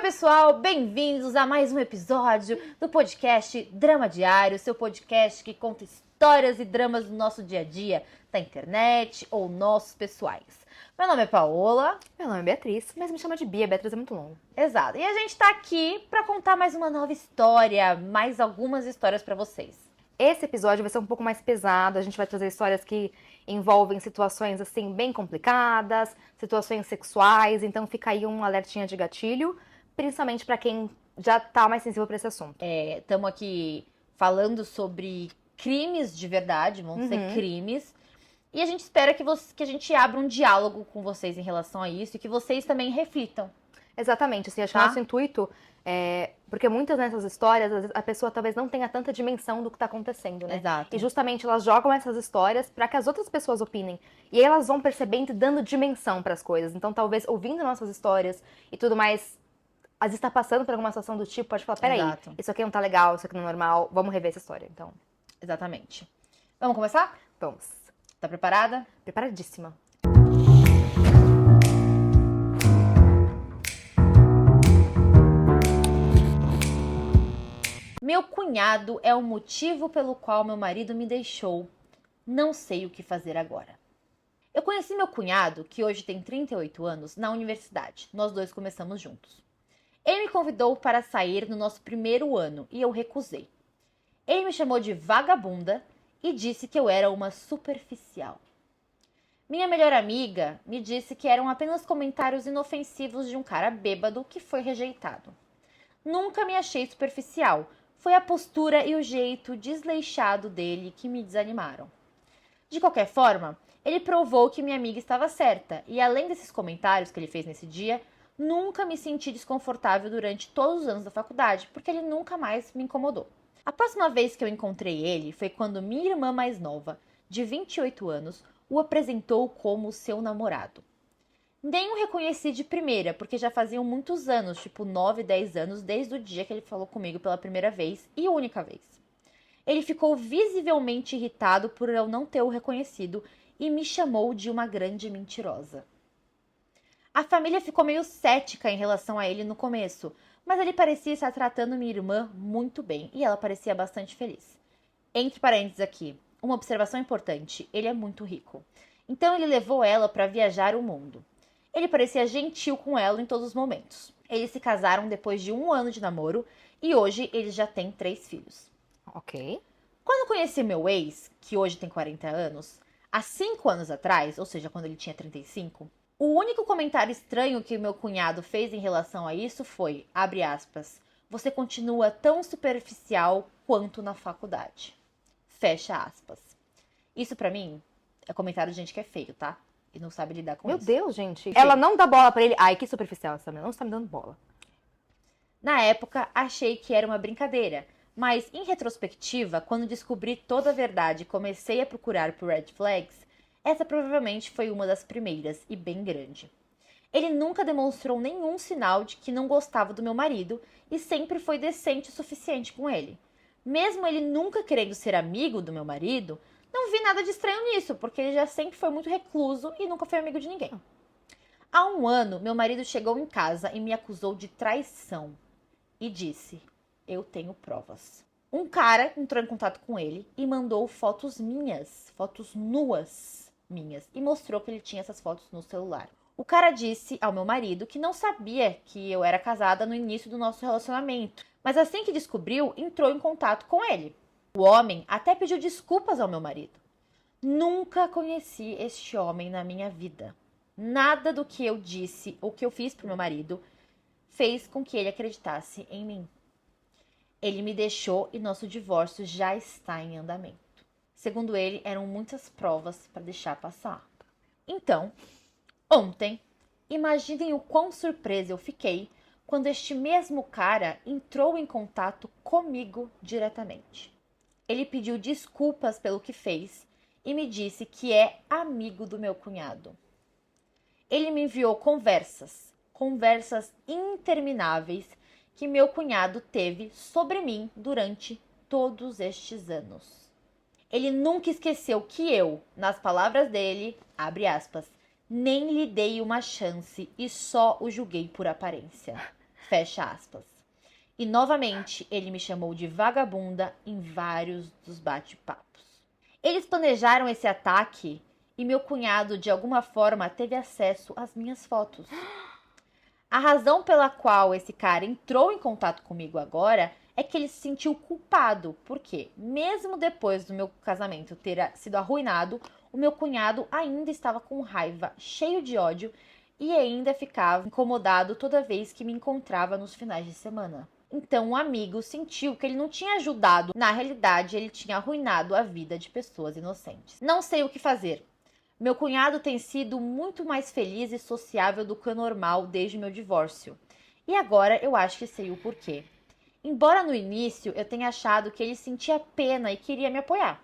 pessoal, bem-vindos a mais um episódio do podcast Drama Diário, seu podcast que conta histórias e dramas do nosso dia a dia, da internet ou nossos pessoais. Meu nome é Paola. Meu nome é Beatriz, mas me chama de Bia, Beatriz é muito longo. Exato, e a gente tá aqui pra contar mais uma nova história, mais algumas histórias pra vocês. Esse episódio vai ser um pouco mais pesado, a gente vai trazer histórias que envolvem situações assim bem complicadas, situações sexuais, então fica aí um alertinha de gatilho, principalmente pra quem já tá mais sensível pra esse assunto. Estamos aqui falando sobre crimes de verdade, vão ser crimes. E a gente espera que a gente abra um diálogo com vocês em relação a isso e que vocês também reflitam. Exatamente, assim, acho que o nosso intuito porque muitas dessas histórias, às vezes, a pessoa talvez não tenha tanta dimensão do que tá acontecendo, né? Exato. E justamente elas jogam essas histórias pra que as outras pessoas opinem. E aí elas vão percebendo e dando dimensão pras coisas. Então talvez ouvindo nossas histórias e tudo mais, às vezes tá passando por alguma situação do tipo, pode falar, peraí, isso aqui não tá legal, isso aqui não é normal, vamos rever essa história, então. Exatamente. Vamos começar? Vamos. Tá preparada? Preparadíssima. Meu cunhado é o motivo pelo qual meu marido me deixou. Não sei o que fazer agora. Eu conheci meu cunhado, que hoje tem 38 anos, na universidade. Nós dois começamos juntos. Ele me convidou para sair no nosso primeiro ano e eu recusei. Ele me chamou de vagabunda e disse que eu era uma superficial. Minha melhor amiga me disse que eram apenas comentários inofensivos de um cara bêbado que foi rejeitado. Nunca me achei superficial. Foi a postura e o jeito desleixado dele que me desanimaram. De qualquer forma, ele provou que minha amiga estava certa e, além desses comentários que ele fez nesse dia, nunca me senti desconfortável durante todos os anos da faculdade, porque ele nunca mais me incomodou. A próxima vez que eu encontrei ele foi quando minha irmã mais nova, de 28 anos, o apresentou como seu namorado. Nem o reconheci de primeira, porque já faziam muitos anos, tipo 9, 10 anos, desde o dia que ele falou comigo pela primeira vez e única vez. Ele ficou visivelmente irritado por eu não ter o reconhecido e me chamou de uma grande mentirosa. A família ficou meio cética em relação a ele no começo, mas ele parecia estar tratando minha irmã muito bem e ela parecia bastante feliz. Entre parênteses aqui, uma observação importante, ele é muito rico. Então ele levou ela para viajar o mundo. Ele parecia gentil com ela em todos os momentos. Eles se casaram depois de 1 ano de namoro e hoje eles já têm 3 filhos. Ok. Quando conheci meu ex, que hoje tem 40 anos, há 5 anos atrás, ou seja, quando ele tinha 35, o único comentário estranho que meu cunhado fez em relação a isso foi, abre aspas, você continua tão superficial quanto na faculdade. Fecha aspas. Isso pra mim é comentário de gente que é feio, tá? E não sabe lidar com Meu isso. Deus, gente. Sim. Ela não dá bola pra ele. Ai, que superficial essa menina. Não está me dando bola. Na época, achei que era uma brincadeira. Mas, em retrospectiva, quando descobri toda a verdade e comecei a procurar por red flags, essa provavelmente foi uma das primeiras e bem grande. Ele nunca demonstrou nenhum sinal de que não gostava do meu marido e sempre foi decente o suficiente com ele. Mesmo ele nunca querendo ser amigo do meu marido, não vi nada de estranho nisso, porque ele já sempre foi muito recluso e nunca foi amigo de ninguém. Há 1 ano, meu marido chegou em casa e me acusou de traição e disse, eu tenho provas. Um cara entrou em contato com ele e mandou fotos minhas, fotos nuas minhas, e mostrou que ele tinha essas fotos no celular. O cara disse ao meu marido que não sabia que eu era casada no início do nosso relacionamento, mas assim que descobriu, entrou em contato com ele. O homem até pediu desculpas ao meu marido. Nunca conheci este homem na minha vida. Nada do que eu disse ou que eu fiz pro meu marido fez com que ele acreditasse em mim. Ele me deixou e nosso divórcio já está em andamento. Segundo ele, eram muitas provas para deixar passar. Então, ontem, imaginem o quão surpresa eu fiquei quando este mesmo cara entrou em contato comigo diretamente. Ele pediu desculpas pelo que fez e me disse que é amigo do meu cunhado. Ele me enviou conversas intermináveis que meu cunhado teve sobre mim durante todos estes anos. Ele nunca esqueceu que eu, nas palavras dele, abre aspas, nem lhe dei uma chance e só o julguei por aparência. Fecha aspas. E novamente ele me chamou de vagabunda em vários dos bate-papos. Eles planejaram esse ataque e meu cunhado de alguma forma teve acesso às minhas fotos. A razão pela qual esse cara entrou em contato comigo agora é que ele se sentiu culpado, porque mesmo depois do meu casamento ter sido arruinado, o meu cunhado ainda estava com raiva, cheio de ódio e ainda ficava incomodado toda vez que me encontrava nos finais de semana. Então o amigo sentiu que ele não tinha ajudado, na realidade ele tinha arruinado a vida de pessoas inocentes. Não sei o que fazer. Meu cunhado tem sido muito mais feliz e sociável do que o normal desde o meu divórcio. E agora eu acho que sei o porquê. Embora no início eu tenha achado que ele sentia pena e queria me apoiar.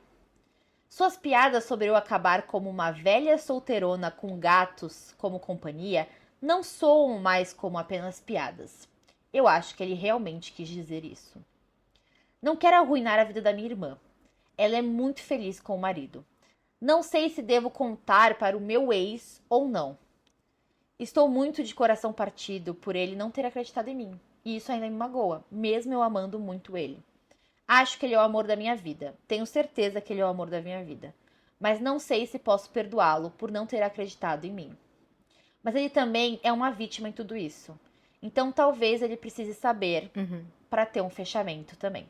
Suas piadas sobre eu acabar como uma velha solteirona com gatos como companhia não soam mais como apenas piadas. Eu acho que ele realmente quis dizer isso. Não quero arruinar a vida da minha irmã. Ela é muito feliz com o marido. Não sei se devo contar para o meu ex ou não. Estou muito de coração partido por ele não ter acreditado em mim. E isso ainda me magoa, mesmo eu amando muito ele. Acho que ele é o amor da minha vida. Tenho certeza que ele é o amor da minha vida. Mas não sei se posso perdoá-lo por não ter acreditado em mim. Mas ele também é uma vítima em tudo isso. Então talvez ele precise saber para ter um fechamento também.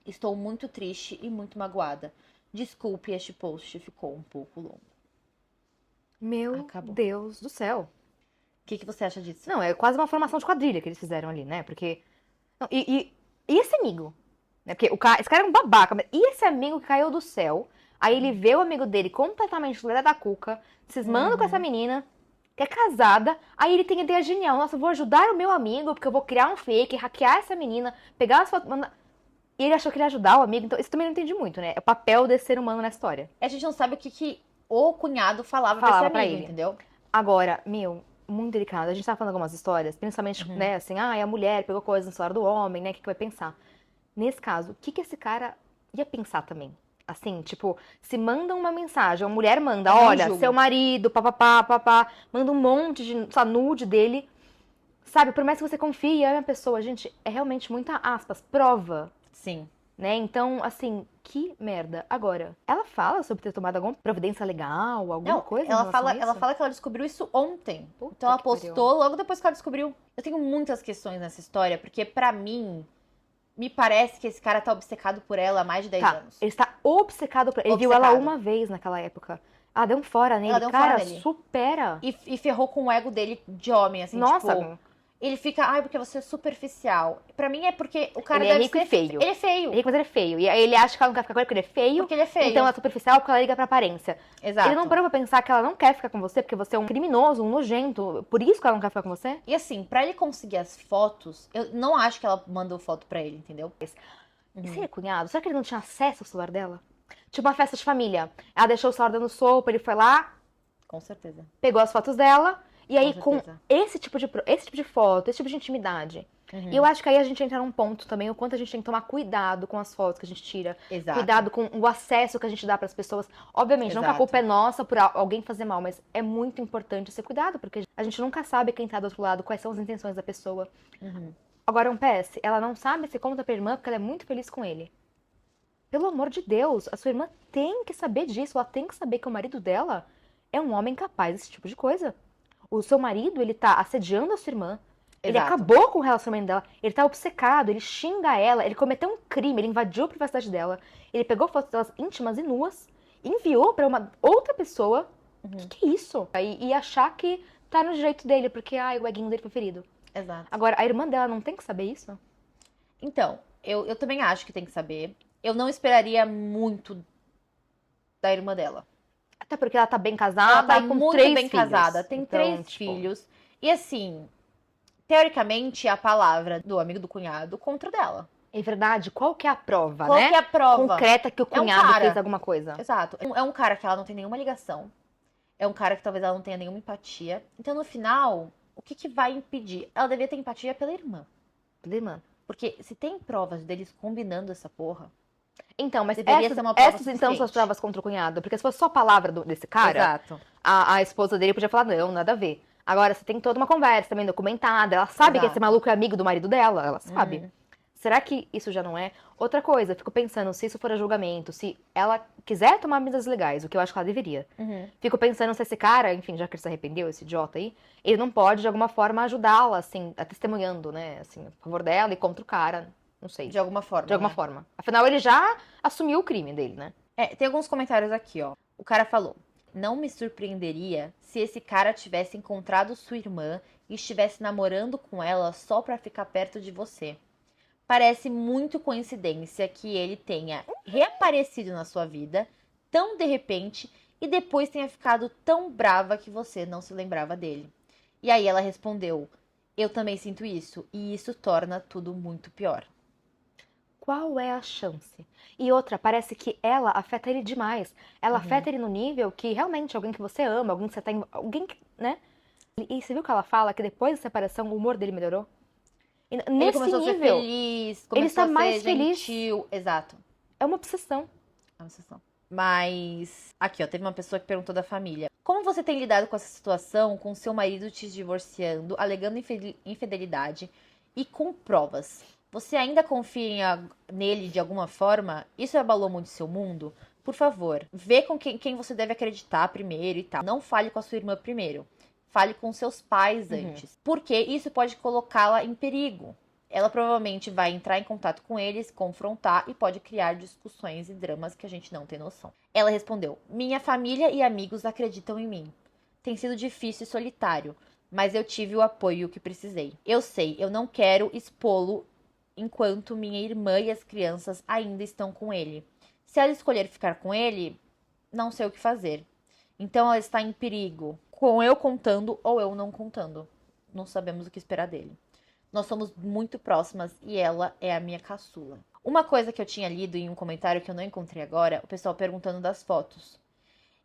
Estou muito triste e muito magoada. Desculpe, este post ficou um pouco longo. Meu Acabou. Deus do céu. O que você acha disso? Não, é quase uma formação de quadrilha que eles fizeram ali, né? Porque... Não, e esse amigo? Né? Porque esse cara era um babaca. Mas e esse amigo que caiu do céu? Aí ele vê o amigo dele completamente filha da cuca, cismando com essa menina, que é casada. Aí ele tem a ideia genial. Nossa, eu vou ajudar o meu amigo, porque eu vou criar um fake, hackear essa menina, pegar as fotos... E ele achou que ele ia ajudar o amigo, então isso também não entendi muito, né? É o papel desse ser humano na história. A gente não sabe o que o cunhado falava pra esse amigo, pra ele. entendeu? Agora, muito delicado. A gente tava falando algumas histórias, principalmente, né, assim, a mulher pegou coisas no celular do homem, né, o que vai pensar? Nesse caso, o que esse cara ia pensar também? Assim, tipo, se manda uma mensagem, a mulher manda, olha, seu marido, papapá, manda um monte de, nude dele, sabe? Por mais que você confie, é uma pessoa, gente, é realmente muita aspas, prova. Sim. Né? Então, assim, que merda. Agora, ela fala sobre ter tomado alguma providência legal, alguma coisa? Ela fala que ela descobriu isso ontem. Puta então ela que postou pariu. logo depois que ela descobriu. Eu tenho muitas questões nessa história, porque pra mim, me parece que esse cara tá obcecado por ela há mais de 10 anos. Ele está obcecado por ela. Ele viu ela uma vez naquela época. Ela deu um fora nele. Ela deu um cara, fora nele. supera. E ferrou com o ego dele de homem, assim, Nossa, tipo... Ele fica, porque você é superficial. Pra mim é porque o cara ele deve é rico ser... e feio. Ele é feio. Ele é rico, mas ele é feio. E aí ele acha que ela não quer ficar com ele porque ele é feio. Porque ele é feio. Então ela é superficial porque ela liga pra aparência. Exato. Ele não parou pra pensar que ela não quer ficar com você porque você é um criminoso, um nojento. Por isso que ela não quer ficar com você? E assim, pra ele conseguir as fotos, eu não acho que ela mandou foto pra ele, entendeu? E se ele é cunhado? Será que ele não tinha acesso ao celular dela? Tipo uma festa de família. Ela deixou o celular dando sopa, ele foi lá. Com certeza. Pegou as fotos dela. E aí, com certeza. esse tipo de foto, esse tipo de intimidade. E eu acho que aí a gente entra num ponto também, o quanto a gente tem que tomar cuidado com as fotos que a gente tira. Exato. Cuidado com o acesso que a gente dá pras pessoas. Obviamente, não que a culpa é nossa por alguém fazer mal, mas é muito importante esse cuidado, porque a gente nunca sabe quem tá do outro lado, quais são as intenções da pessoa. Agora, um PS, ela não sabe se conta pra irmã porque ela é muito feliz com ele. Pelo amor de Deus, a sua irmã tem que saber disso, ela tem que saber que o marido dela é um homem capaz desse tipo de coisa. O seu marido, ele tá assediando a sua irmã. Ele acabou com o relacionamento dela. Ele tá obcecado, ele xinga ela. Ele cometeu um crime, ele invadiu a privacidade dela. Ele pegou fotos delas íntimas e nuas. Enviou pra uma outra pessoa. Que é isso? E achar que tá no direito dele, porque, o eguinho dele foi ferido. Exato. Agora, a irmã dela não tem que saber isso? Então, eu também acho que tem que saber. Eu não esperaria muito da irmã dela. Até porque ela tá bem casada Ela tá e com muito 3 bem filhos. casada. Tem Então, 3 filhos. E assim, teoricamente, a palavra do amigo do cunhado contra dela. É verdade. Qual que é a prova, Qual né? que é a prova? Concreta que o cunhado cara. fez alguma coisa. Exato. É um cara que ela não tem nenhuma ligação. É um cara que talvez ela não tenha nenhuma empatia. Então, no final, o que vai impedir? Ela devia ter empatia pela irmã. Pela irmã. Porque se tem provas deles combinando essa porra... Então, mas deveria ser uma prova essas então são as provas contra o cunhado. Porque se fosse só a palavra desse cara, Exato. a esposa dele podia falar, não, nada a ver. Agora, você tem toda uma conversa também documentada. Ela sabe que Exato. esse maluco é amigo do marido dela. Ela sabe. Uhum. Será que isso já não é? Outra coisa, eu fico pensando, se isso for a julgamento, se ela quiser tomar medidas legais, o que eu acho que ela deveria. Uhum. Fico pensando se esse cara, enfim, já que ele se arrependeu, esse idiota aí, ele não pode, de alguma forma, ajudá-la, assim, testemunhando, né? Assim, a favor dela e contra o cara. Não sei. De alguma forma. De alguma né? forma. Afinal, ele já assumiu o crime dele, né? Tem alguns comentários aqui, ó. O cara falou: não me surpreenderia se esse cara tivesse encontrado sua irmã e estivesse namorando com ela só pra ficar perto de você. Parece muito coincidência que ele tenha reaparecido na sua vida tão de repente e depois tenha ficado tão brava que você não se lembrava dele. E aí ela respondeu: eu também sinto isso e isso torna tudo muito pior. Qual é a chance? E outra, parece que ela afeta ele demais. Ela Uhum. afeta ele no nível que realmente alguém que você ama, alguém que você tem. Alguém que, né? E você viu que ela fala que depois da separação o humor dele melhorou? E Ele nesse começou a ser nível, feliz, ele começou está a ser mais feliz. gentil. Exato. É uma obsessão. É uma exceção. Mas, aqui, ó, teve uma pessoa que perguntou da família. Como você tem lidado com essa situação, com seu marido te divorciando, alegando infidelidade e com provas? Você ainda confia nele de alguma forma? Isso abalou muito seu mundo? Por favor, vê com quem você deve acreditar primeiro e tal. Não fale com a sua irmã primeiro. Fale com seus pais antes. Porque isso pode colocá-la em perigo. Ela provavelmente vai entrar em contato com eles, confrontar e pode criar discussões e dramas que a gente não tem noção. Ela respondeu: minha família e amigos acreditam em mim. Tem sido difícil e solitário, mas eu tive o apoio que precisei. Eu sei, eu não quero expô-lo enquanto minha irmã e as crianças ainda estão com ele. Se ela escolher ficar com ele, não sei o que fazer. Então ela está em perigo, com eu contando ou eu não contando. Não sabemos o que esperar dele. Nós somos muito próximas e ela é a minha caçula. Uma coisa que eu tinha lido em um comentário que eu não encontrei agora, o pessoal perguntando das fotos.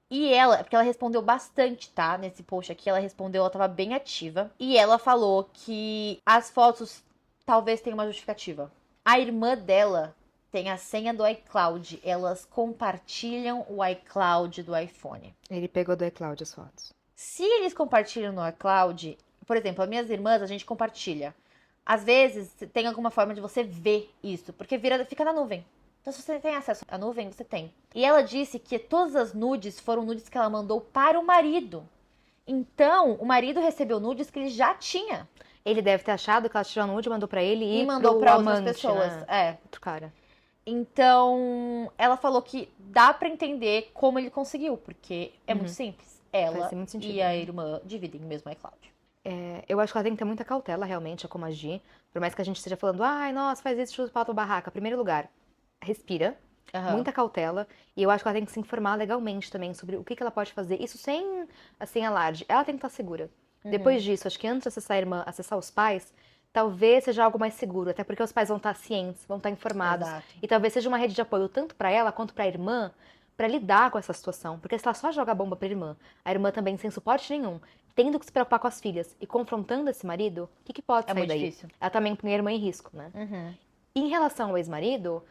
E ela, porque ela respondeu bastante, tá? Nesse post aqui, ela respondeu, ela tava bem ativa. E ela falou que as fotos talvez tenham uma justificativa. A irmã dela tem a senha do iCloud. Elas compartilham o iCloud do iPhone. Ele pegou do iCloud as fotos. Se eles compartilham no iCloud, por exemplo, as minhas irmãs, a gente compartilha. Às vezes, tem alguma forma de você ver isso, porque fica na nuvem. Então, se você tem acesso à nuvem, você tem. E ela disse que todas as nudes foram nudes que ela mandou para o marido. Então, o marido recebeu nudes que ele já tinha. Ele deve ter achado que ela tirou a nude, mandou pra ele E e mandou pro para outras amante, pessoas. né? Outro cara. Então, ela falou que dá pra entender como ele conseguiu, porque é muito simples. Ela Faz muito sentido, e a né? irmã dividem o mesmo iCloud. Eu acho que ela tem que ter muita cautela, realmente, a como agir. Por mais que a gente esteja falando, ai, nossa, faz isso, chuta o pau tua barraca. Primeiro lugar, respira. Aham. Muita cautela. E eu acho que ela tem que se informar legalmente também sobre o que ela pode fazer. Isso sem, assim, alarde. Ela tem que estar segura. Depois disso, acho que antes de acessar a irmã, acessar os pais, talvez seja algo mais seguro. Até porque os pais vão estar cientes, vão estar informados. Exato. E talvez seja uma rede de apoio tanto pra ela quanto pra irmã, pra lidar com essa situação. Porque se ela só joga bomba pra irmã, a irmã também sem suporte nenhum, tendo que se preocupar com as filhas e confrontando esse marido, o que pode É sair muito daí? difícil. Ela também põe a irmã em risco, né? Uhum. Em relação ao ex-marido,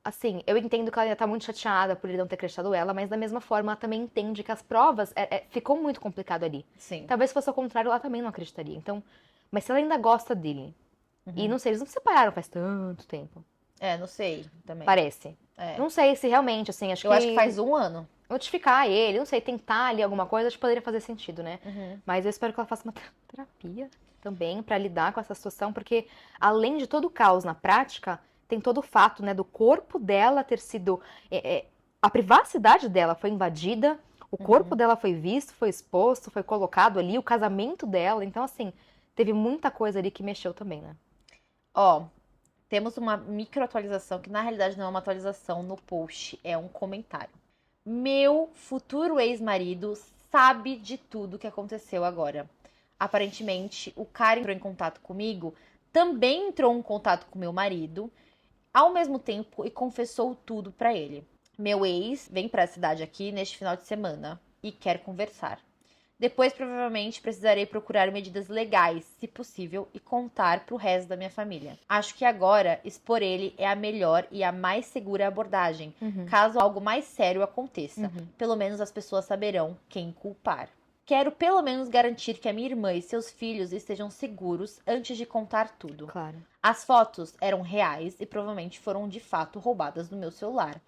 assim, eu entendo que ela ainda tá muito chateada por ele não ter acreditado ela, mas da mesma forma ela também entende que as provas ficou muito complicado ali. Sim. Talvez se fosse ao contrário, ela também não acreditaria. Então, mas se ela ainda gosta dele, e não sei, eles não se separaram faz tanto tempo, Não sei também. parece. É. Não sei se realmente, assim, Eu acho que faz 1 ano. notificar ele, não sei, tentar ali alguma coisa, acho que poderia fazer sentido, né? Uhum. Mas eu espero que ela faça uma terapia também pra lidar com essa situação, porque além de todo o caos na prática, tem todo o fato, né, do corpo dela ter sido. A privacidade dela foi invadida, o corpo dela foi visto, foi exposto, foi colocado ali, o casamento dela. Então, assim, teve muita coisa ali que mexeu também, né? Ó, temos uma micro atualização, que na realidade não é uma atualização no post, é um comentário. Meu futuro ex-marido sabe de tudo que aconteceu agora. Aparentemente, o cara entrou em contato comigo, também entrou em contato com meu marido, ao mesmo tempo, e confessou tudo pra ele. Meu ex vem pra cidade aqui neste final de semana e quer conversar. Depois, provavelmente, precisarei procurar medidas legais, se possível, e contar pro resto da minha família. Acho que agora, expor ele é a melhor e a mais segura abordagem, caso algo mais sério aconteça. Pelo menos as pessoas saberão quem culpar. Quero pelo menos garantir que a minha irmã e seus filhos estejam seguros antes de contar tudo. Claro. As fotos eram reais e provavelmente foram de fato roubadas do meu celular.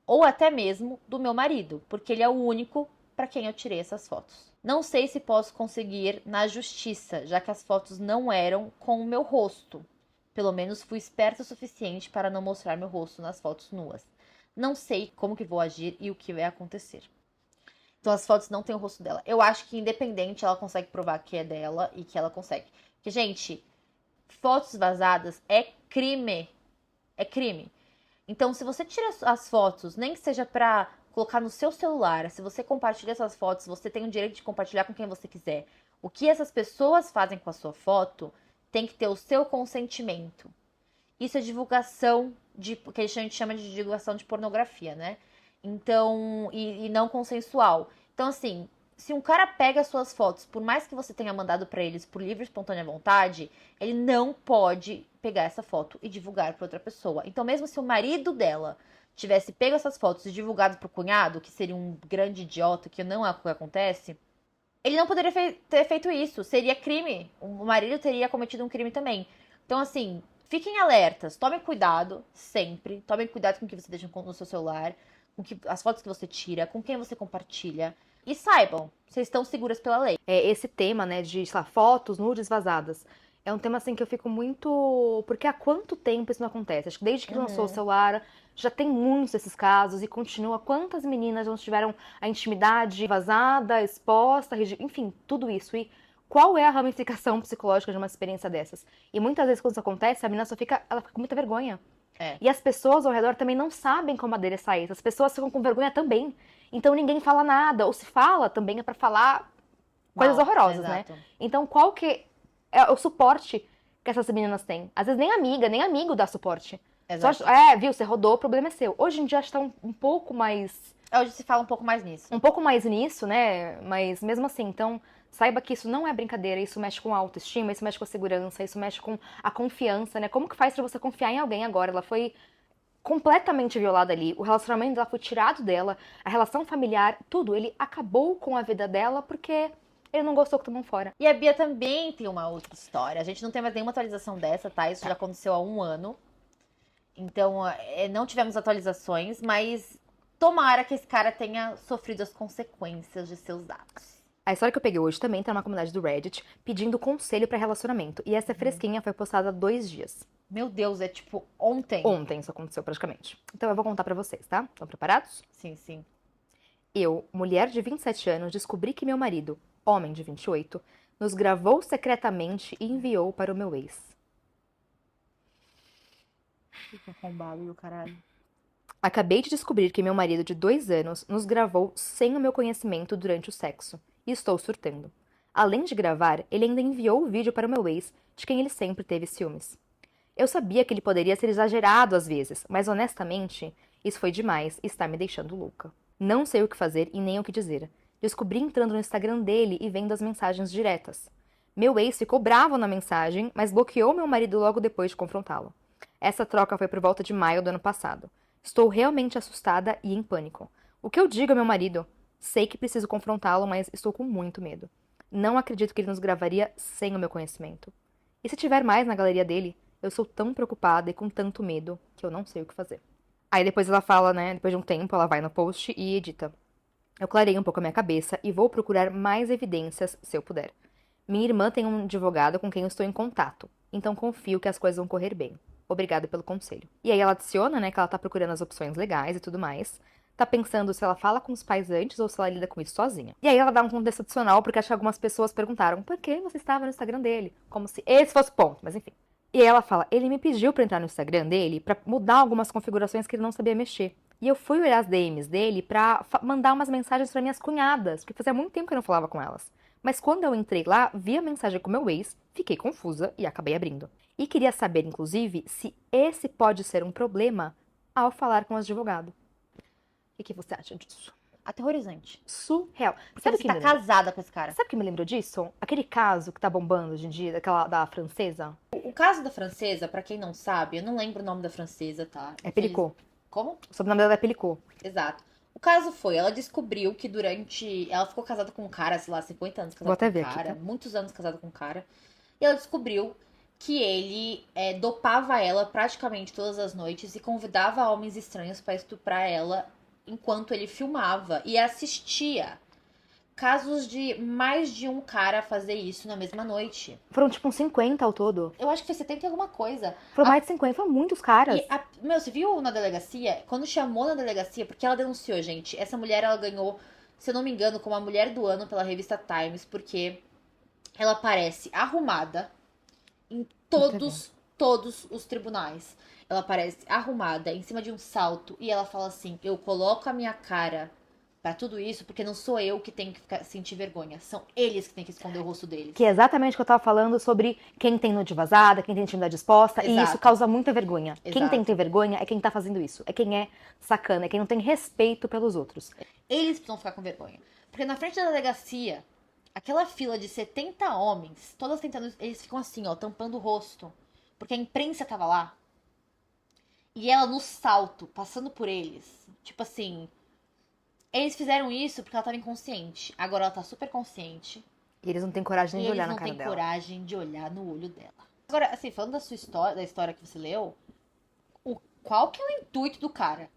Ou até mesmo do meu marido, porque ele é o único para quem eu tirei essas fotos. Não sei se posso conseguir na justiça, já que as fotos não eram com o meu rosto. Pelo menos fui esperta o suficiente para não mostrar meu rosto nas fotos nuas. Não sei como que vou agir e o que vai acontecer. Então as fotos não têm o rosto dela. Eu acho que independente ela consegue provar que é dela e que ela consegue. Porque, gente, fotos vazadas é crime. É crime. Então, se você tira as fotos, nem que seja pra colocar no seu celular, se você compartilha essas fotos, você tem o direito de compartilhar com quem você quiser. O que essas pessoas fazem com a sua foto tem que ter o seu consentimento. Isso é divulgação que a gente chama de divulgação de pornografia, né? Então, e não consensual. Então, assim, se um cara pega as suas fotos, por mais que você tenha mandado pra eles por livre e espontânea vontade, ele não pode pegar essa foto e divulgar pra outra pessoa. Então, mesmo se o marido dela tivesse pego essas fotos e divulgado pro cunhado, que seria um grande idiota, que não é o que acontece, ele não poderia ter feito isso. Seria crime. O marido teria cometido um crime também. Então, assim, fiquem alertas. Tomem cuidado sempre. Tomem cuidado com o que você deixa no seu celular, as fotos que você tira, com quem você compartilha. E saibam, vocês estão seguras pela lei. Esse tema, né, de, sei lá, fotos nudes vazadas, é um tema, assim, que eu fico muito... Porque há quanto tempo isso não acontece? Acho que desde que lançou o celular, já tem muitos desses casos e continua. Quantas meninas não tiveram a intimidade vazada, exposta, enfim, tudo isso. E qual é a ramificação psicológica de uma experiência dessas? E muitas vezes, quando isso acontece, a menina ela fica com muita vergonha. E as pessoas ao redor também não sabem como adereçar isso. As pessoas ficam com vergonha também. Então ninguém fala nada. Ou se fala, também é pra falar coisas horrorosas, exato. né? Então qual que é o suporte que essas meninas têm? Às vezes nem amiga, nem amigo dá suporte. Exato. Só, viu, você rodou, o problema é seu. Hoje em dia está um pouco mais... Hoje se fala um pouco mais nisso. Um pouco mais nisso, né? Mas mesmo assim, então... Saiba que isso não é brincadeira, isso mexe com a autoestima, isso mexe com a segurança, isso mexe com a confiança, né? Como que faz pra você confiar em alguém agora? Ela foi completamente violada ali, o relacionamento dela foi tirado dela, a relação familiar, tudo. Ele acabou com a vida dela porque ele não gostou que todo mundo fora. E a Bia também tem uma outra história. A gente não tem mais nenhuma atualização dessa, tá? Isso já aconteceu há 1 ano. Então, não tivemos atualizações, mas tomara que esse cara tenha sofrido as consequências de seus atos. A história que eu peguei hoje também tá na comunidade do Reddit, pedindo conselho pra relacionamento. E essa fresquinha foi postada há 2 dias. Meu Deus, é tipo ontem. Ontem isso aconteceu praticamente. Então eu vou contar pra vocês, tá? Estão preparados? Sim, sim. Eu, mulher de 27 anos, descobri que meu marido, homem de 28, nos gravou secretamente e enviou para o meu ex. Que arrombado do caralho. Acabei de descobrir que meu marido de 2 anos nos gravou sem o meu conhecimento durante o sexo. E estou surtando. Além de gravar, ele ainda enviou o vídeo para o meu ex, de quem ele sempre teve ciúmes. Eu sabia que ele poderia ser exagerado às vezes, mas honestamente, isso foi demais e está me deixando louca. Não sei o que fazer e nem o que dizer. Descobri entrando no Instagram dele e vendo as mensagens diretas. Meu ex ficou bravo na mensagem, mas bloqueou meu marido logo depois de confrontá-lo. Essa troca foi por volta de maio do ano passado. Estou realmente assustada e em pânico. O que eu digo ao meu marido? Sei que preciso confrontá-lo, mas estou com muito medo. Não acredito que ele nos gravaria sem o meu conhecimento. E se tiver mais na galeria dele, eu sou tão preocupada e com tanto medo que eu não sei o que fazer. Aí depois ela fala, né, depois de um tempo, ela vai no post e edita. Eu clarei um pouco a minha cabeça e vou procurar mais evidências se eu puder. Minha irmã tem um advogado com quem eu estou em contato, então confio que as coisas vão correr bem. Obrigada pelo conselho. E aí ela adiciona, né, que ela tá procurando as opções legais e tudo mais. Tá pensando se ela fala com os pais antes ou se ela lida com isso sozinha. E aí ela dá um contexto adicional, porque acho que algumas pessoas perguntaram por que você estava no Instagram dele? Como se esse fosse o ponto, mas enfim. E aí ela fala, ele me pediu pra entrar no Instagram dele pra mudar algumas configurações que ele não sabia mexer. E eu fui olhar as DMs dele pra mandar umas mensagens pra minhas cunhadas, porque fazia muito tempo que eu não falava com elas. Mas quando eu entrei lá, vi a mensagem com meu ex, fiquei confusa e acabei abrindo. E queria saber, inclusive, se esse pode ser um problema ao falar com o advogado. O que você acha disso? Aterrorizante. Surreal. Sabe que tá casada com esse cara? Sabe o que me lembrou disso? Aquele caso que tá bombando hoje em dia, daquela da francesa. O caso da francesa, pra quem não sabe, eu não lembro o nome da francesa, tá? É Pelicot. Como? O sobrenome dela é Pelicot. Exato. caso foi, ela descobriu que ela ficou casada com um cara, sei lá, 50 anos Vou casada até com um ver cara. aqui, tá? Muitos anos casada com um cara. E ela descobriu que ele dopava ela praticamente todas as noites e convidava homens estranhos pra estuprar ela enquanto ele filmava. E assistia casos de mais de um cara fazer isso na mesma noite. Foram tipo uns 50 ao todo. Eu acho que foi 70 e alguma coisa. Foram mais de 50, foram muitos caras. Meu, você viu na delegacia? Quando chamou na delegacia, porque ela denunciou, gente. Essa mulher, ela ganhou, se eu não me engano, como a mulher do ano pela revista Times, porque ela parece arrumada em todos os tribunais. Ela parece arrumada em cima de um salto e ela fala assim: eu coloco a minha cara pra tudo isso porque não sou eu que tenho que sentir vergonha. São eles que têm que esconder o rosto deles. Que é exatamente o que eu tava falando sobre quem tem nude vazada, quem tem intimidade exposta, e Exato. isso causa muita vergonha. Quem Exato. tem que ter vergonha é quem tá fazendo isso, é quem é sacana, é quem não tem respeito pelos outros. Eles precisam ficar com vergonha. Porque na frente da delegacia, aquela fila de 70 homens, todas tentando, eles ficam assim, ó, tampando o rosto. Porque a imprensa tava lá. E ela no salto, passando por eles. Tipo assim, eles fizeram isso porque ela tava inconsciente. Agora ela tá super consciente. E eles não têm coragem nem E de olhar eles na não cara têm dela. coragem de olhar no olho dela. Agora, assim, falando da sua história, da história que você leu, qual que é o intuito do cara?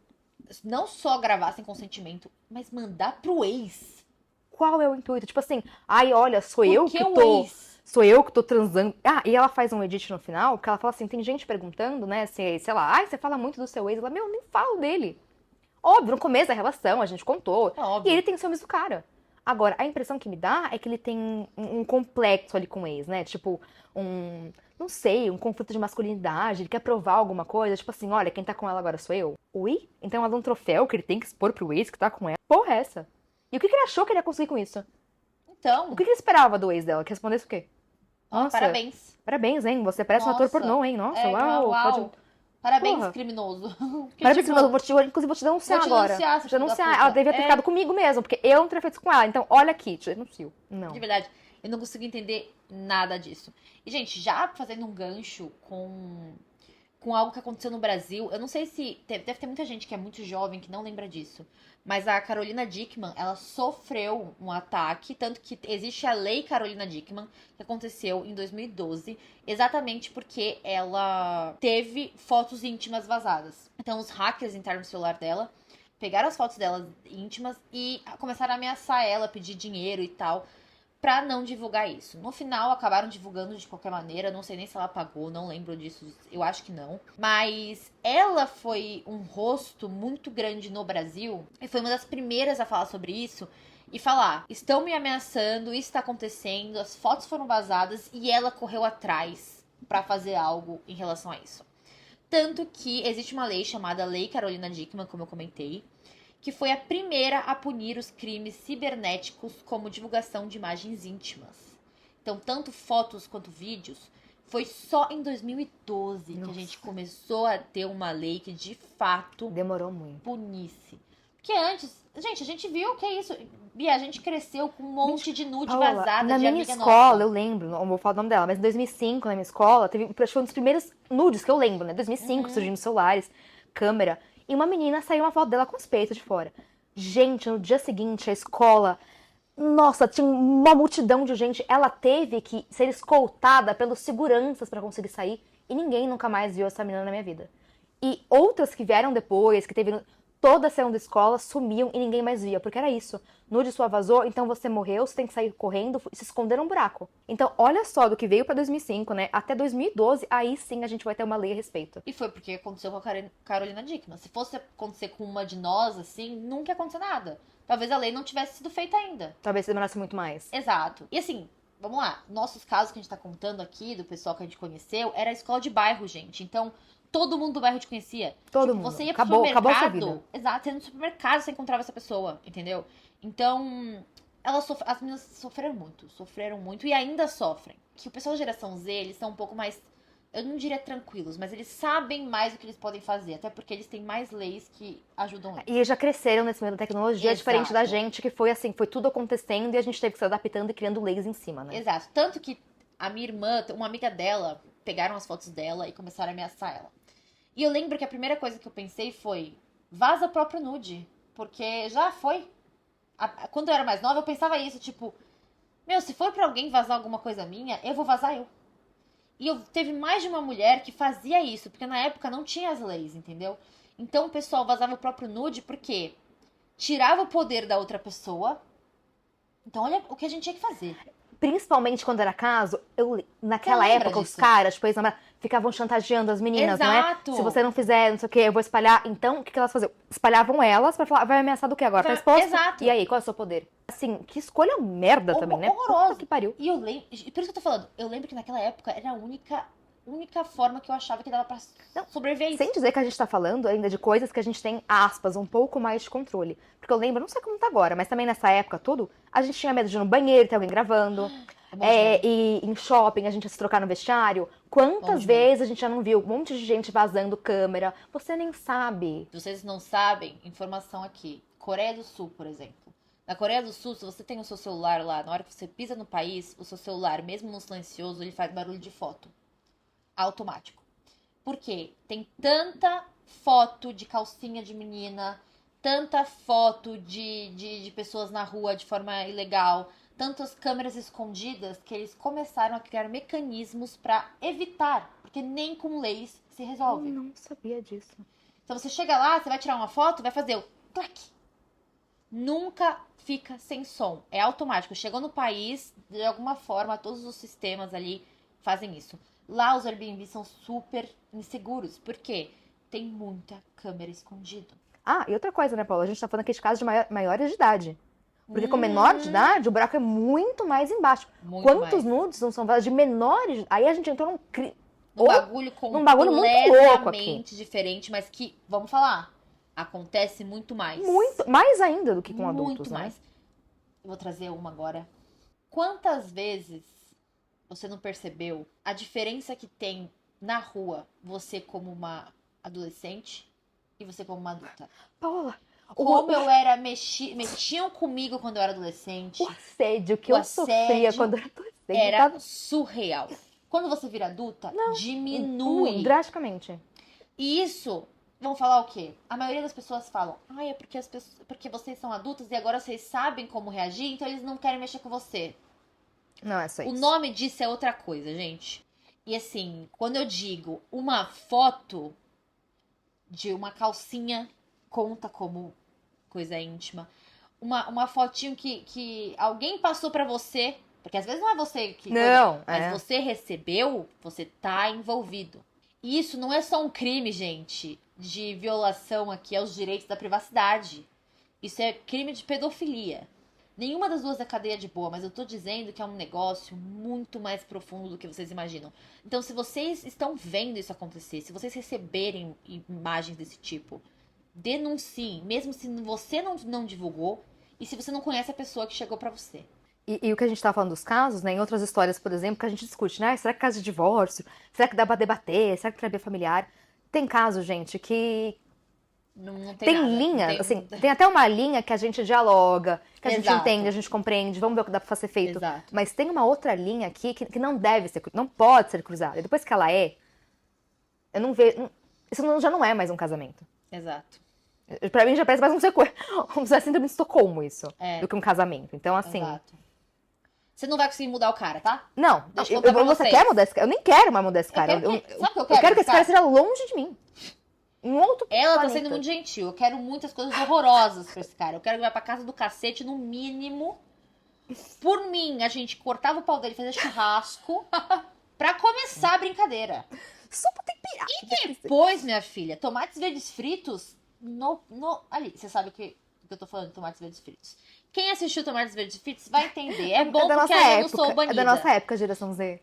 Não só gravar sem consentimento, mas mandar pro ex. Qual é o intuito? Tipo assim, ai, olha, Por que o ex? Sou eu que tô transando. Ah, e ela faz um edit no final, que ela fala assim, tem gente perguntando, né, se, sei lá, ai, você fala muito do seu ex. Ela, meu, eu nem falo dele. Óbvio, no começo da relação, a gente contou. É óbvio. E ele tem ciúmes do cara. Agora, a impressão que me dá é que ele tem um complexo ali com o ex, né? Tipo, não sei, um conflito de masculinidade. Ele quer provar alguma coisa. Tipo assim, olha, quem tá com ela agora sou eu. Ui? Então ela dá um troféu que ele tem que expor pro ex que tá com ela. Porra, é essa? E o que ele achou que ele ia conseguir com isso? Então, O que ele esperava do ex dela? Que respondesse o quê? Nossa, parabéns. parabéns, hein? Você parece um ator Nossa. pornô, hein? Nossa, É, uau. uau. Parabéns, Porra. criminoso. Porque, Parabéns, tipo, inclusive vou te denunciar vou te agora. denunciar, Vou te seu filho da denunciar. puta. Ela devia ter ficado comigo mesmo, porque eu não teria feito isso com ela. Então, olha aqui, te denuncio. Não. De verdade, eu não consigo entender nada disso. E, gente, já fazendo um gancho com algo que aconteceu no Brasil, eu não sei se... Deve ter muita gente que é muito jovem que não lembra disso. Mas a Carolina Dickmann, ela sofreu um ataque, tanto que existe a Lei Carolina Dickmann, que aconteceu em 2012, exatamente porque ela teve fotos íntimas vazadas. Então, os hackers entraram no celular dela, pegaram as fotos dela íntimas e começaram a ameaçar ela, pedir dinheiro e tal, pra não divulgar isso. No final, acabaram divulgando de qualquer maneira, não sei nem se ela pagou, não lembro disso, eu acho que não. Mas ela foi um rosto muito grande no Brasil e foi uma das primeiras a falar sobre isso e falar: estão me ameaçando, isso tá acontecendo, as fotos foram vazadas, e ela correu atrás pra fazer algo em relação a isso. Tanto que existe uma lei chamada Lei Carolina Dickmann, como eu comentei, que foi a primeira a punir os crimes cibernéticos como divulgação de imagens íntimas. Então, tanto fotos quanto vídeos, foi só em 2012 que a gente começou a ter uma lei que, de fato, Demorou muito. punisse. Porque antes, gente, a gente viu que é isso. Bia, a gente cresceu com um monte de nude Paula, vazada na de minha amiga escola, nossa. eu lembro, não vou falar o nome dela, mas em 2005, na minha escola, teve, acho que foi um dos primeiros nudes que eu lembro, né? 2005, surgindo celulares, câmera, e uma menina saiu uma foto dela com os peitos de fora. Gente, no dia seguinte, a escola, nossa, tinha uma multidão de gente. Ela teve que ser escoltada pelos seguranças pra conseguir sair, e ninguém nunca mais viu essa menina na minha vida. E outras que vieram depois, que teve... Todas saíram da escola, sumiam e ninguém mais via, porque era isso. Nude sua vazou, então você morreu, você tem que sair correndo e se esconder num buraco. Então, olha só do que veio pra 2005, né? Até 2012, aí sim a gente vai ter uma lei a respeito. E foi porque aconteceu com a Carolina Dickmann. Se fosse acontecer com uma de nós, assim, nunca ia acontecer nada. Talvez a lei não tivesse sido feita ainda. Talvez demorasse muito mais. Exato. E assim, vamos lá. Nossos casos que a gente tá contando aqui, do pessoal que a gente conheceu, era a escola de bairro, gente. Então, todo mundo do bairro te conhecia. Todo Tipo, mundo. você ia pro Acabou a sua supermercado. vida. Exato, você ia no supermercado, você encontrava essa pessoa, entendeu? Então, as meninas sofreram muito e ainda sofrem. Que o pessoal da geração Z, eles são um pouco mais, eu não diria tranquilos, mas eles sabem mais o que eles podem fazer, até porque eles têm mais leis que ajudam eles. E já cresceram nesse meio da tecnologia, Exato. diferente da gente, que foi assim, foi tudo acontecendo e a gente teve que se adaptando e criando leis em cima, né? Exato. Tanto que a minha irmã, uma amiga dela, pegaram as fotos dela e começaram a ameaçar ela. E eu lembro que a primeira coisa que eu pensei foi: vaza o próprio nude. porque já foi. Quando eu era mais nova, eu pensava isso, tipo, meu, se for pra alguém vazar alguma coisa minha, eu vou vazar eu. E teve mais de uma mulher que fazia isso, porque na época não tinha as leis, entendeu? Então o pessoal vazava o próprio nude porque tirava o poder da outra pessoa. Então olha o que a gente tinha que fazer. Principalmente quando era caso, naquela Você lembra época, os disso? caras, tipo, ficavam chantageando as meninas, Exato. não é? Se você não fizer, não sei o que, eu vou espalhar. Então, o que elas faziam? Espalhavam elas pra falar, vai ameaçar do que agora? Tá exposto? Exato. E aí, qual é o seu poder? Assim, que escolha merda também, né? Horrorosa. Puta que pariu. E eu lembro, por isso que eu tô falando, eu lembro que naquela época era a única forma que eu achava que dava pra sobreviver isso. Sem dizer que a gente tá falando ainda de coisas que a gente tem, aspas, um pouco mais de controle. Porque eu lembro, não sei como tá agora, mas também nessa época tudo, a gente tinha medo de ir no banheiro, ter alguém gravando. E em shopping, a gente ia se trocar no vestiário. Quantas vezes a gente já não viu um monte de gente vazando câmera? Você nem sabe. Vocês não sabem, informação aqui. Coreia do Sul, por exemplo. Na Coreia do Sul, se você tem o seu celular lá, na hora que você pisa no país, o seu celular, mesmo no silencioso, ele faz barulho de foto. Automático. Por quê? Tem tanta foto de calcinha de menina, tanta foto de pessoas na rua de forma ilegal, tantas câmeras escondidas, que eles começaram a criar mecanismos para evitar, porque nem com leis se resolve. Eu não sabia disso. Então você chega lá, você vai tirar uma foto, vai fazer o clac. Nunca fica sem som. É automático. Chegou no país, de alguma forma, todos os sistemas ali fazem isso. Lá os Airbnb são super inseguros. Por quê? Tem muita câmera escondida. Ah, e outra coisa, né, Paula? A gente tá falando aqui de casos de maiores de idade. Porque com menor de idade, o buraco é muito mais embaixo. Muito Quantos mais. nudes não são vazados de menores? Aí a gente entrou Num bagulho num bagulho muito louco aqui. completamente diferente, mas que, vamos falar, acontece muito mais. Muito, mais ainda do que com adultos, Muito né? mais. Eu vou trazer uma agora. Quantas vezes você não percebeu a diferença que tem na rua, você como uma adolescente e você como uma adulta? Paula, Como eu era, mexiam comigo quando eu era adolescente. o assédio que O eu sofria assédio quando eu era adolescente. Era surreal. Quando você vira adulta, diminui. Drasticamente. E isso, vão falar o quê? A maioria das pessoas falam, é porque vocês são adultos e agora vocês sabem como reagir, então eles não querem mexer com você. Não é só isso. O nome disso é outra coisa, gente. E assim, quando eu digo uma foto de uma calcinha, conta como coisa íntima. Uma fotinho que alguém passou pra você, porque às vezes não é você que... Não, mas você recebeu, você tá envolvido. E isso não é só um crime, gente, de violação aqui aos direitos da privacidade. Isso é crime de pedofilia. Nenhuma das duas é cadeia de boa, mas eu tô dizendo que é um negócio muito mais profundo do que vocês imaginam. Então, se vocês estão vendo isso acontecer, se vocês receberem imagens desse tipo, denunciem, mesmo se você não divulgou e se você não conhece a pessoa que chegou pra você. E o que a gente tava falando dos casos, né? Em outras histórias, por exemplo, que a gente discute, né? Será que caso de divórcio? Será que dá pra debater? Será que terapia familiar? Tem caso, gente, que Não tem nada, linha, não tem- assim, tem até uma linha que a gente dialoga, que a gente Exato. entende, a gente compreende, vamos ver o que dá pra ser feito. Exato. Mas tem uma outra linha aqui que não deve ser, não pode ser cruzada. E depois que ela eu não vejo, isso já não é mais um casamento. Exato. Pra mim já parece mais um síndrome de Estocolmo isso, É. do que um casamento. Então, assim, Exato. Você não vai conseguir mudar o cara, tá? não, Deixa eu contar pra você vocês. quer mudar esse cara? Eu nem quero mais mudar esse cara. Sabe o que eu Eu quero? quero que esse cara seja longe de mim. Em outro Ela tá planeta. sendo muito gentil. Eu quero muitas coisas horrorosas pra esse cara. Eu quero que vai pra casa do cacete, no mínimo. Por mim, a gente cortava o pau dele, fazia churrasco. Pra começar a brincadeira. Sopa temperada. E depois, minha filha, tomates verdes fritos ali. Você sabe o que eu tô falando de tomates verdes fritos. Quem assistiu Tomates Verdes Fritos vai entender. É bom da porque nossa aí eu não época, sou banida. é da nossa época, geração Z.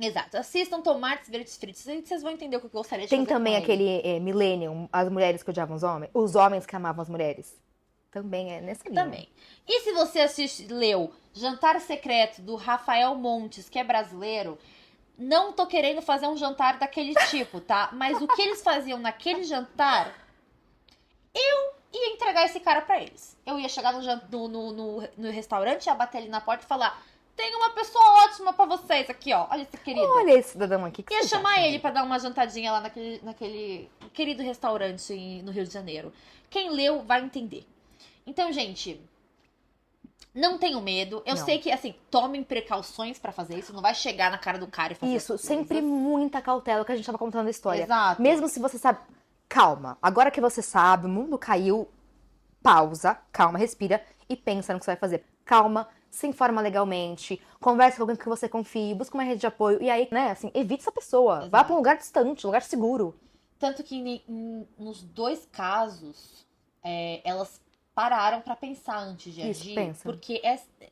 Exato. Assistam Tomates Verdes Fritos. Aí vocês vão entender o que eu gostaria de Tem fazer também com ele. aquele Millennium, as mulheres que odiavam os homens que amavam as mulheres. Também é nessa linha. Também. E se você leu Jantar Secreto do Rafael Montes, que é brasileiro, não tô querendo fazer um jantar daquele tipo, tá? Mas o que eles faziam naquele jantar, eu ia entregar esse cara pra eles. Eu ia chegar no restaurante, ia bater ele na porta e falar: tem uma pessoa ótima pra vocês aqui, ó. Olha esse querido. Olha esse cidadão aqui. Que Ia vocês chamar acham ele dele? pra dar uma jantadinha lá naquele querido restaurante no Rio de Janeiro. Quem leu vai entender. Então, gente, não tenham medo. Eu Não. sei que, assim, tomem precauções pra fazer isso. Não vai chegar na cara do cara e fazer Isso, essas sempre coisas. muita cautela que a gente tava contando a história. Exato. Mesmo se você sabe, calma. Agora que você sabe, o mundo caiu, pausa, calma, respira e pensa no que você vai fazer. Calma, se informa legalmente, conversa com alguém que você confie, busca uma rede de apoio e aí, né, assim, evite essa pessoa. Vá Exato. pra um lugar distante, lugar seguro. Tanto que nos dois casos, elas pararam pra pensar antes de Isso, agir. pensa. Porque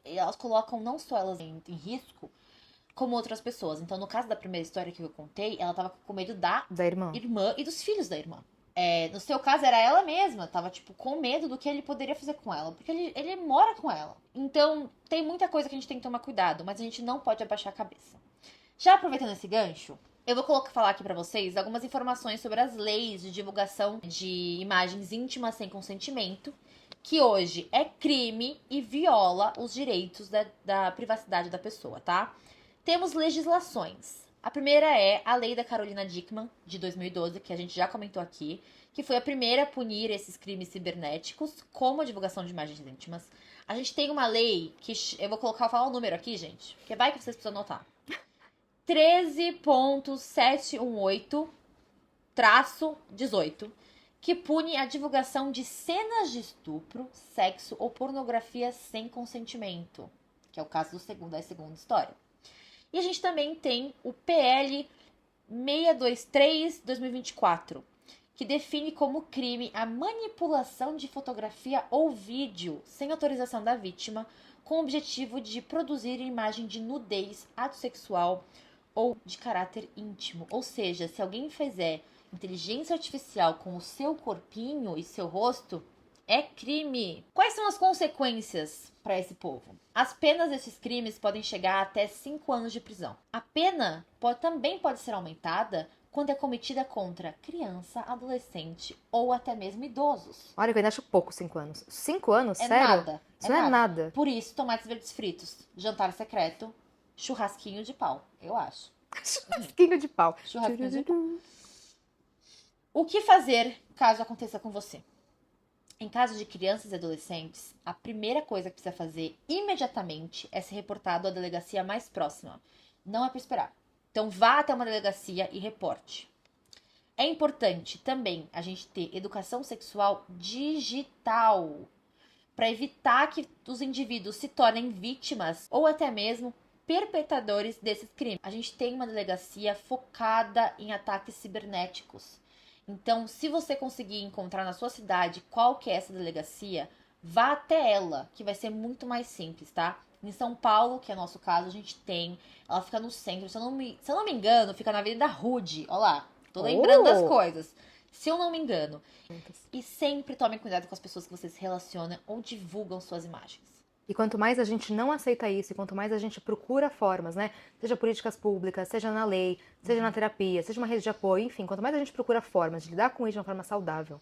elas colocam não só elas em risco, como outras pessoas. Então, no caso da primeira história que eu contei, ela tava com medo da Da irmã. irmã e dos filhos da irmã. No seu caso, era ela mesma. Tava, tipo, com medo do que ele poderia fazer com ela. Porque ele mora com ela. Então, tem muita coisa que a gente tem que tomar cuidado. Mas a gente não pode abaixar a cabeça. Já aproveitando esse gancho, eu vou falar aqui pra vocês algumas informações sobre as leis de divulgação de imagens íntimas sem consentimento, que hoje é crime e viola os direitos da privacidade da pessoa, tá? Temos legislações. A primeira é a lei da Carolina Dickmann, de 2012, que a gente já comentou aqui, que foi a primeira a punir esses crimes cibernéticos, como a divulgação de imagens íntimas. A gente tem uma lei que eu vou falar o número aqui, gente, porque vai que vocês precisam anotar. 13.718-18, que pune a divulgação de cenas de estupro, sexo ou pornografia sem consentimento, que é o caso da segunda história. E a gente também tem o PL 623/2024, que define como crime a manipulação de fotografia ou vídeo sem autorização da vítima, com o objetivo de produzir imagem de nudez, ato sexual ou de caráter íntimo. Ou seja, se alguém fizer inteligência artificial com o seu corpinho e seu rosto, é crime. Quais são as consequências para esse povo? As penas desses crimes podem chegar até 5 anos de prisão. A pena também pode ser aumentada quando é cometida contra criança, adolescente ou até mesmo idosos. Olha, eu ainda acho pouco 5 anos. 5 anos? É Sério? nada. Isso não é nada. Por isso, tomates verdes fritos, jantar secreto, churrasquinho de pau, eu acho. Churrasquinho de pau. Churrasquinho de pau. O que fazer caso aconteça com você? Em caso de crianças e adolescentes, a primeira coisa que precisa fazer imediatamente é ser reportado à delegacia mais próxima. Não é para esperar. Então vá até uma delegacia e reporte. É importante também a gente ter educação sexual digital para evitar que os indivíduos se tornem vítimas ou até mesmo perpetradores desses crimes. A gente tem uma delegacia focada em ataques cibernéticos. Então, se você conseguir encontrar na sua cidade qual que é essa delegacia, vá até ela, que vai ser muito mais simples, tá? Em São Paulo, que é nosso caso, a gente tem. Ela fica no centro. Se eu não me engano, fica na Avenida Rude. Olha lá, tô lembrando das coisas. Se eu não me engano. E sempre tomem cuidado com as pessoas que vocês se relacionam ou divulgam suas imagens. E quanto mais a gente não aceita isso, e quanto mais a gente procura formas, né? Seja políticas públicas, seja na lei, seja na terapia, seja uma rede de apoio, enfim, quanto mais a gente procura formas de lidar com isso de uma forma saudável,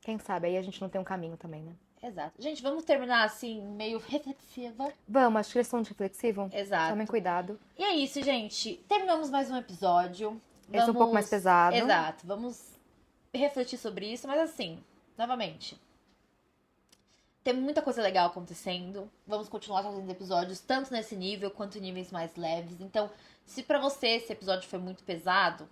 quem sabe aí a gente não tem um caminho também, né? Exato. Gente, vamos terminar assim, meio reflexiva. Vamos, acho que eles são de reflexivo. Exato. Tomem cuidado. E é isso, gente. Terminamos mais um episódio. Esse é um pouco mais pesado. Exato. Vamos refletir sobre isso, mas assim, novamente. Tem muita coisa legal acontecendo. Vamos continuar fazendo episódios, tanto nesse nível quanto em níveis mais leves. Então, se pra você esse episódio foi muito pesado,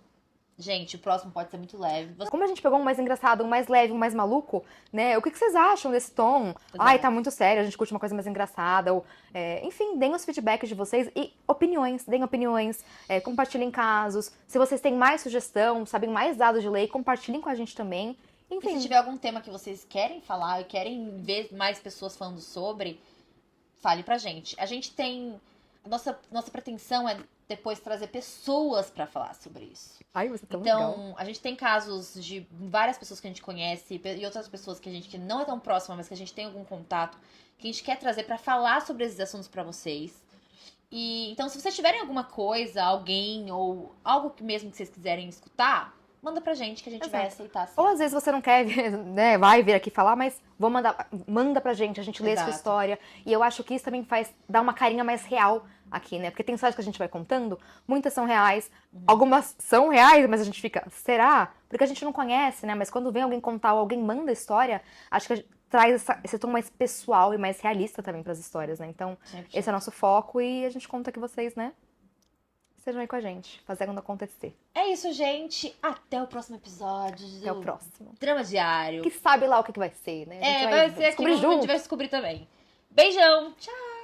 gente, o próximo pode ser muito leve. Como a gente pegou um mais engraçado, um mais leve, um mais maluco, né? O que vocês acham desse tom? Ai, tá muito sério, a gente curte uma coisa mais engraçada. Ou, enfim, deem os feedbacks de vocês e deem opiniões, compartilhem casos. Se vocês têm mais sugestão, sabem mais dados de lei, compartilhem com a gente também. Enfim. E se tiver algum tema que vocês querem falar e querem ver mais pessoas falando sobre, fale pra gente. A gente tem... Nossa pretensão é depois trazer pessoas pra falar sobre isso. Ai, você tá então, legal. A gente tem casos de várias pessoas que a gente conhece e outras pessoas que a gente que não é tão próxima, mas que a gente tem algum contato, que a gente quer trazer pra falar sobre esses assuntos pra vocês. E então, se vocês tiverem alguma coisa, alguém ou algo que mesmo que vocês quiserem escutar, manda pra gente que a gente vai aceitar. Sim. Ou às vezes você não quer, né, vai vir aqui falar, mas manda pra gente, a gente lê a sua história. E eu acho que isso também dá uma carinha mais real aqui, né? Porque tem histórias que a gente vai contando, muitas são reais, algumas são reais, mas a gente fica, será? Porque a gente não conhece, né? Mas quando vem alguém contar ou alguém manda a história, acho que traz esse tom mais pessoal e mais realista também pras histórias, né? Então, Sempre. esse é o nosso foco e a gente conta que vocês, né, estejam aí com a gente, fazendo acontecer. É isso, gente. Até o próximo episódio. Até o próximo. Drama Diário. Que sabe lá o que vai ser, né? A gente Vai ser aqui, descobrir a gente junto. vai descobrir também. Beijão. Tchau.